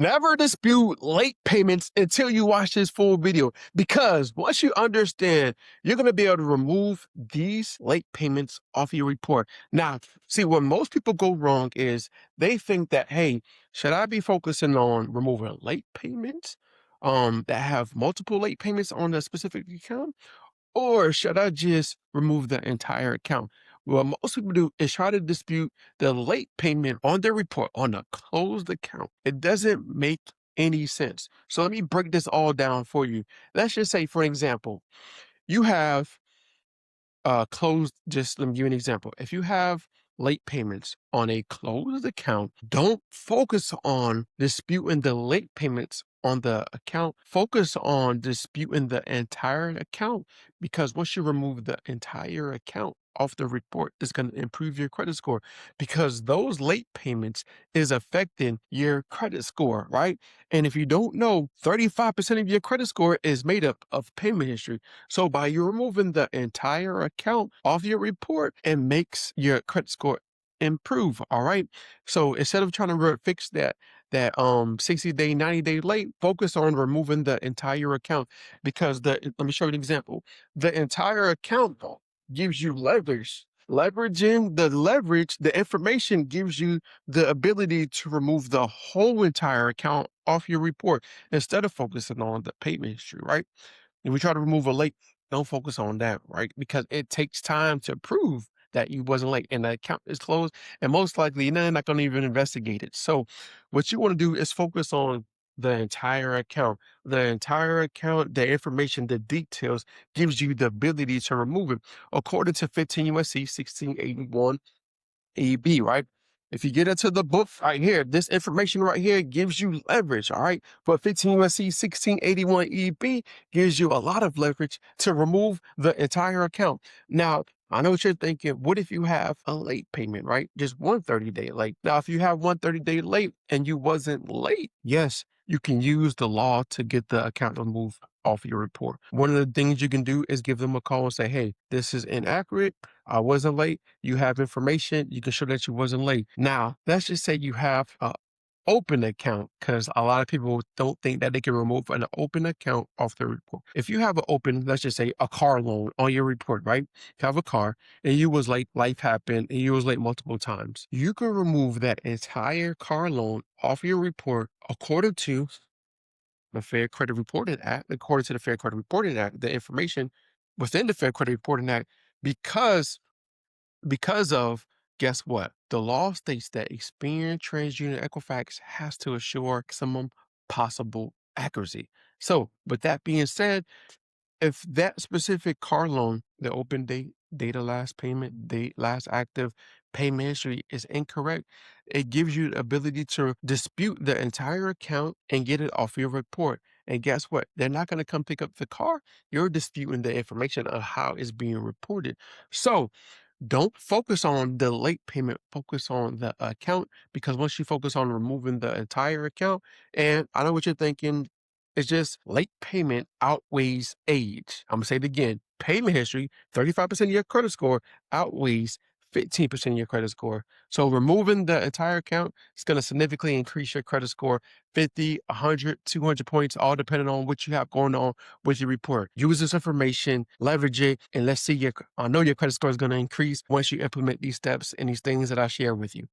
Never dispute late payments until you watch this full video, because once you understand, you're going to be able to remove these late payments off your report. Now, see, where most people go wrong is they think that, hey, should I be focusing on removing late payments that have multiple late payments on a specific account? Or should I just remove the entire account? What most people do is try to dispute the late payment on their report on a closed account. It doesn't make any sense. So let me break this all down for you. Let's just say, for example, you have closed, just let me give you an example. If you have late payments on a closed account, don't focus on disputing the late payments on the account. Focus on disputing the entire account, because once you remove the entire account off the report, it's going to improve your credit score, because those late payments is affecting your credit score, right? And if you don't know, 35% of your credit score is made up of payment history. So by you removing the entire account off your report, it makes your credit score improve. All right. So instead of trying to fix that 60-day, 90-day late, focus on removing the entire account, because let me show you an example. The entire account gives you leverage. Leveraging the leverage, the information gives you the ability to remove the whole entire account off your report instead of focusing on the payment history, right? If we try to remove a late, don't focus on that, right? Because it takes time to prove that you wasn't late and the account is closed, and most likely you're not going to even investigate it. So what you want to do is focus on the entire account. The entire account, the information, the details gives you the ability to remove it. According to 15 USC 1681 EB, right? If you get into the book right here, this information right here gives you leverage, all right? But 15 USC 1681 EB gives you a lot of leverage to remove the entire account. Now, I know what you're thinking. What if you have a late payment, right? Just one 30-day late. Now, if you have one 30-day late and you wasn't late, yes, you can use the law to get the account removed off your report. One of the things you can do is give them a call and say, hey, this is inaccurate. I wasn't late. You have information. You can show that you wasn't late. Now, let's just say you have a open account, because a lot of people don't think that they can remove an open account off their report. If you have an open, let's just say a car loan on your report, right? You have a car and you was late, life happened, and you was late multiple times. You can remove that entire car loan off your report according to the Fair Credit Reporting Act. According to the Fair Credit Reporting Act, the information within the Fair Credit Reporting Act, because of, guess what? The law states that Experian, TransUnion, Equifax has to assure maximum possible accuracy. So, with that being said, if that specific car loan, the open date, date of last payment, date last active, payment history is incorrect, it gives you the ability to dispute the entire account and get it off your report. And guess what? They're not going to come pick up the car. You're disputing the information of how it's being reported. So don't focus on the late payment, focus on the account, because once you focus on removing the entire account, and I know what you're thinking, it's just late payment outweighs age. I'm gonna say it again. Payment history, 35% of your credit score outweighs 15% of your credit score. So removing the entire account is going to significantly increase your credit score 50, 100, 200 points, all depending on what you have going on with your report. Use this information, leverage it, and let's see I know your credit score is going to increase once you implement these steps and these things that I share with you.